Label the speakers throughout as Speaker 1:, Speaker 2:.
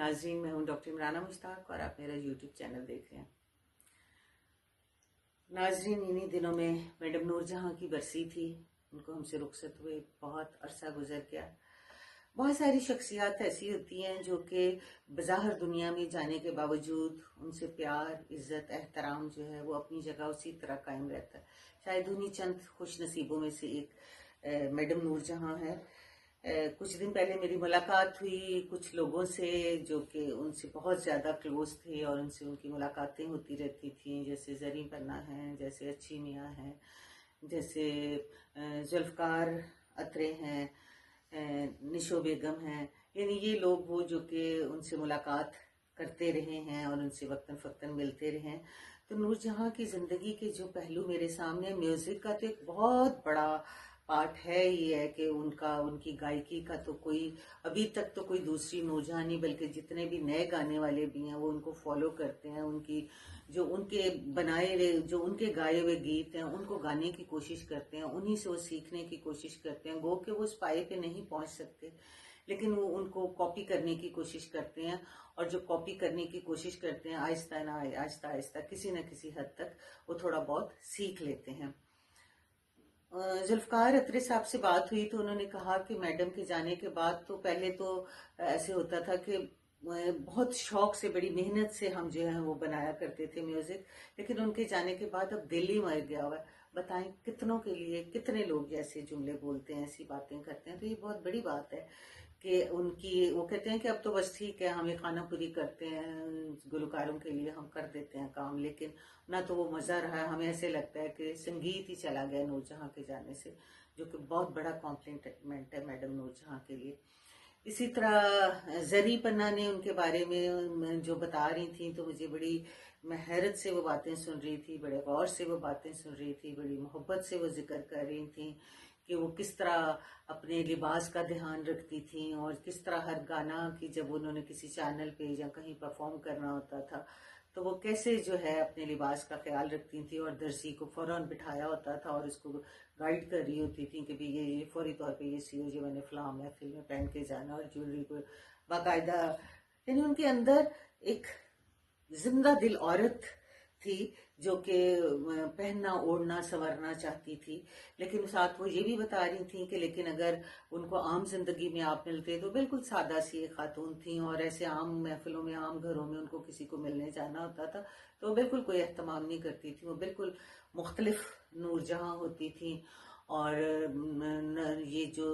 Speaker 1: नाज़रीन, मैं हूं डॉक्टर इमराना मुश्ताक और आप मेरा यूट्यूब चैनल देख रहे हैं। नाज़रीन, इन्हीं दिनों में मैडम नूरजहां की बरसी थी। उनको हमसे रुखसत हुए बहुत अरसा गुजर गया। बहुत सारी शख्सियात ऐसी होती हैं जो कि बज़ाहिर दुनिया में जाने के बावजूद उनसे प्यार, इज़्ज़त, एहतराम जो है वो अपनी जगह उसी तरह कायम रहता है। शायद उन्हीं चंद खुश नसीबों में से एक मैडम नूरजहां है। कुछ दिन पहले मेरी मुलाकात हुई कुछ लोगों से जो कि उनसे बहुत ज़्यादा क्लोज थे और उनसे उनकी मुलाकातें होती रहती थीं, जैसे ज़री पन्ना हैं, जैसे अच्छी मियाँ हैं, जैसे जुल्फ़कार अतरे हैं, निशो बेगम हैं। यानी ये लोग वो जो कि उनसे मुलाकात करते रहे हैं और उनसे वक्तन फ़क्तन मिलते रहे हैं। तो नूरजहां की ज़िंदगी के जो पहलू मेरे सामने, म्यूज़िक का तो एक बहुत बड़ा पार्ट है ही है कि उनकी गायकी का तो कोई अभी तक तो कोई दूसरी नूरजहां नहीं, बल्कि जितने भी नए गाने वाले भी हैं वो उनको फॉलो करते हैं। उनकी जो उनके बनाए हुए, जो उनके गाए हुए गीत हैं उनको गाने की कोशिश करते हैं, उन्हीं से वो सीखने की कोशिश करते हैं। गो के वो उस पाए पे नहीं पहुंच सकते, लेकिन वो उनको कॉपी करने की कोशिश करते हैं। और जो कॉपी करने की कोशिश करते हैं, आहिस्ता ना आहिस्ता आहिस्ता किसी न किसी हद तक वो थोड़ा बहुत सीख लेते हैं। जुल्फ़कार अतरे साहब से बात हुई तो उन्होंने कहा कि मैडम के जाने के बाद तो पहले तो ऐसे होता था कि बहुत शौक से, बड़ी मेहनत से हम जो है वो बनाया करते थे म्यूजिक, लेकिन उनके जाने के बाद अब दिल ही मर गया हुआ है। बताएं कितनों के लिए कितने लोग ऐसे जुमले बोलते हैं, ऐसी बातें करते हैं। तो ये बहुत बड़ी बात है कि उनकी, वो कहते हैं कि अब तो बस ठीक है, हम ये खाना पूरी करते हैं, गुलकारों के लिए हम कर देते हैं काम, लेकिन ना तो वो मज़ा रहा है। हमें ऐसे लगता है कि संगीत ही चला गया नूरजहां के जाने से, जो कि बहुत बड़ा कॉम्प्लीमेंट है मैडम नूरजहां के लिए। इसी तरह ज़री पन्ना ने उनके बारे में जो बता रही थी तो मुझे बड़ी, मैं हैरत से वो बातें सुन रही थी, बड़े गौर से वो बातें सुन रही थी, बड़ी मोहब्बत से वो जिक्र कर रही थी कि वो किस तरह अपने लिबास का ध्यान रखती थी और किस तरह हर गाना की जब उन्होंने किसी चैनल पे या कहीं परफॉर्म करना होता था तो वो कैसे जो है अपने लिबास का ख्याल रखती थी और दर्जी को फौरन बिठाया होता था और उसको गाइड कर रही होती थी कि भी ये फौरी तौर पे ये सियो जो मैंने फलां महफिल में पहन के जाना, और ज्वेलरी को बाकायदा। यानी उनके अंदर एक जिंदा दिल औरत थी जो कि पहनना ओढ़ना संवरना चाहती थी, लेकिन साथ वो ये भी बता रही थी कि लेकिन अगर उनको आम जिंदगी में आप मिलते तो बिल्कुल सादा सी एक खातून थी, और ऐसे आम महफिलों में, आम घरों में उनको किसी को मिलने जाना होता था तो वो बिल्कुल कोई एहतमाम नहीं करती थी। वो बिल्कुल मुख्तलिफ नूरजहां होती थी। और ये जो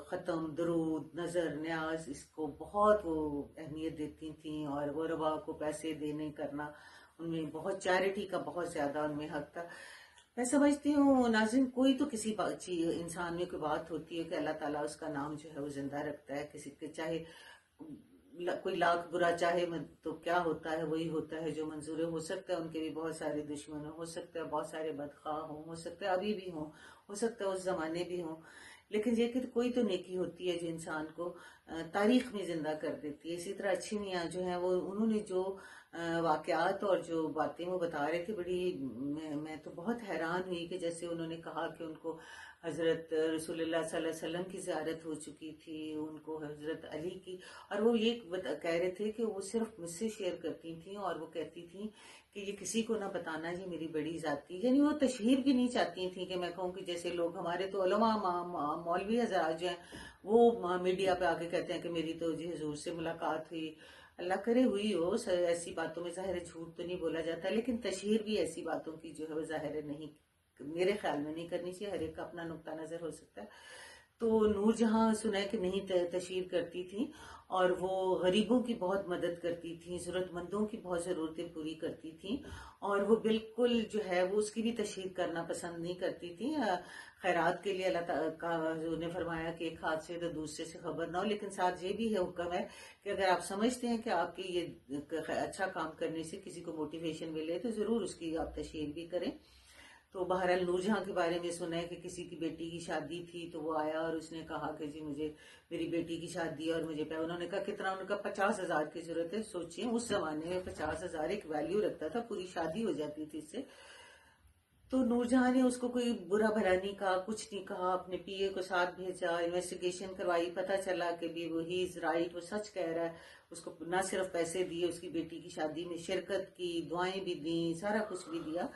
Speaker 1: ख़त्म, दरूद, नज़र, न्याज, इसको बहुत वो अहमियत देती थी और गुरबा को पैसे देने करना उनमें बहुत, चैरिटी का बहुत ज़्यादा उनमें हक था। मैं समझती हूँ नाज़रीन, कोई तो किसी इंसान में कोई बात होती है कि अल्लाह ताला उसका नाम जो है वो जिंदा रखता है। किसी के चाहे कोई लाख बुरा चाहे तो क्या होता है, वही होता है जो मंजूर है। हो सकता है उनके भी बहुत सारे दुश्मन हो सकता है बहुत सारे बदखा हो सकता है अभी भी हो सकता है उस जमाने भी हो, लेकिन ये कि कोई तो नेकी होती है जो इंसान को तारीख में जिंदा कर देती है। इसी तरह अच्छी मियाँ जो है वो, उन्होंने जो वाकयात और जो बातें वो बता रहे थे, बड़ी मैं तो बहुत हैरान हुई कि जैसे उन्होंने कहा कि उनको हज़रत रसूलुल्लाह सल्लल्लाहु अलैहि वसल्लम की ज़ियारत हो चुकी थी, उनको हज़रत अली की, और वो ये कह रहे थे कि वो सिर्फ मुझसे शेयर करती थी और वो कहती थी कि ये किसी को ना बताना, ये मेरी बड़ी ज़ाती, यानी वो तशहीर भी नहीं चाहती थी कि मैं कहूँ कि जैसे लोग हमारे तो उलमा मौलवी हज़रात जो हैं वो मीडिया पे आके कहते हैं कि मेरी तो जी हुजूर से मुलाकात हुई। अल्लाह करे हुई हो, ऐसी बातों में ज़ाहिर झूठ तो नहीं बोला जाता, लेकिन तशहीर भी ऐसी बातों की जो है वो ज़ाहिर नहीं, मेरे ख्याल में नहीं करनी चाहिए। हर एक का अपना नुक्ता नज़र हो सकता है। तो नूरजहां सुना कि नहीं तशहीर करती थी और वो गरीबों की बहुत मदद करती थी, ज़रूरतमंदों की बहुत ज़रूरतें पूरी करती थी, और वो बिल्कुल जो है वो उसकी भी तशहीर करना पसंद नहीं करती थी। खैरात के लिए अल्लाह का ने फरमाया कि एक हाथ से तो दूसरे से खबर ना हो, लेकिन साथ ये भी है, हुक्म है कि अगर आप समझते हैं कि आपके ये अच्छा काम करने से किसी को मोटिवेशन मिले तो ज़रूर उसकी आप तशहीर भी करें। तो बहरहाल नूरजहां के बारे में सुना है कि किसी की बेटी की शादी थी तो वो आया और उसने कहा कि जी मुझे मेरी बेटी की शादी और मुझे उन्होंने कहा कितना, उन्होंने कहा 50,000 की जरूरत है। सोचिए उस जमाने में 50,000 एक वैल्यू रखता था, पूरी शादी हो जाती थी इससे। तो नूरजहां ने उसको कोई बुरा भला नहीं कहा, कुछ नहीं कहा, अपने पीए को साथ भेजा, इन्वेस्टिगेशन करवाई, पता चला कि भी वो ही इज राइट, वो सच कह रहा है। उसको ना सिर्फ पैसे दिए, उसकी बेटी की शादी में शिरकत की, दुआएं भी दी, सारा कुछ भी दिया।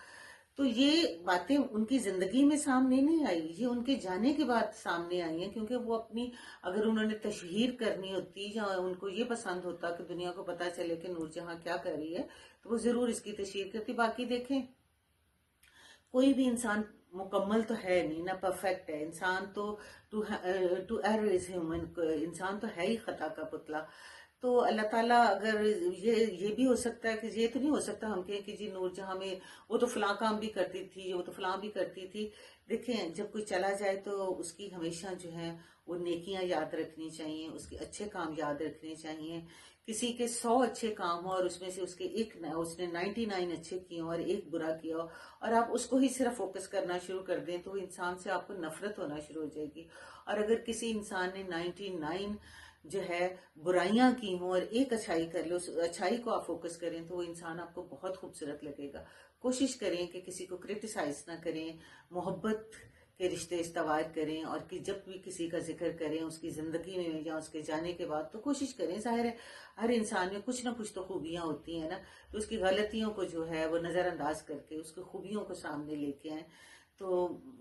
Speaker 1: तो ये बातें उनकी जिंदगी में सामने नहीं आई, ये उनके जाने के बाद सामने आई हैं, क्योंकि वो अपनी, अगर उन्होंने तशहीर करनी होती या उनको ये पसंद होता कि दुनिया को पता चले कि नूरजहां क्या कर रही है, तो वो जरूर इसकी तशहीर करती। बाकी देखें, कोई भी इंसान मुकम्मल तो है नहीं ना, परफेक्ट है इंसान तो, टू एरर इज ह्यूमन, इंसान तो है ही खता का पुतला। तो अल्लाह ताला, अगर ये भी हो सकता है कि ये तो नहीं हो सकता हम कहें कि जी नूरजहां में वो तो फलां काम भी करती थी, वो तो फलां भी करती थी। देखें, जब कोई चला जाए तो उसकी हमेशा जो है वो नेकियां याद रखनी चाहिए, उसके अच्छे काम याद रखने चाहिए। किसी के 100 अच्छे काम हो और उसमें से उसने 99 अच्छे किए हो और एक बुरा किया हो, और आप उसको ही सिर्फ फोकस करना शुरू कर दें, तो इंसान से आपको नफरत होना शुरू हो जाएगी। और अगर किसी इंसान ने 99 जो है बुराइयां की हों और एक अच्छाई कर लो, उस अच्छाई को आप फोकस करें, तो वो इंसान आपको बहुत खूबसूरत लगेगा। कोशिश करें कि किसी को क्रिटिसाइज ना करें, मोहब्बत के रिश्ते इस्तवार करें, और कि जब भी किसी का जिक्र करें उसकी जिंदगी में या उसके जाने के बाद, तो कोशिश करें, जाहिर है हर इंसान में कुछ ना कुछ तो खूबियां होती हैं ना, तो उसकी गलतियों को जो है वो नजरअंदाज करके उसकी खूबियों को सामने लेके आए। तो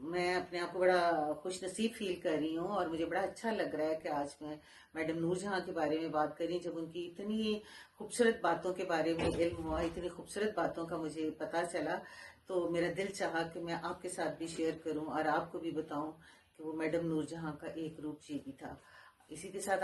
Speaker 1: मैं अपने आप को बड़ा खुश नसीब फील कर रही हूँ, और मुझे बड़ा अच्छा लग रहा है कि आज मैं मैडम नूरजहां के बारे में बात करी, जब उनकी इतनी खूबसूरत बातों के बारे में इल्म हुआ, इतनी खूबसूरत बातों का मुझे पता चला, तो मेरा दिल चाहा कि मैं आपके साथ भी शेयर करूं और आपको भी बताऊं कि वो मैडम नूरजहां का एक रूप ये भी था। इसी के साथ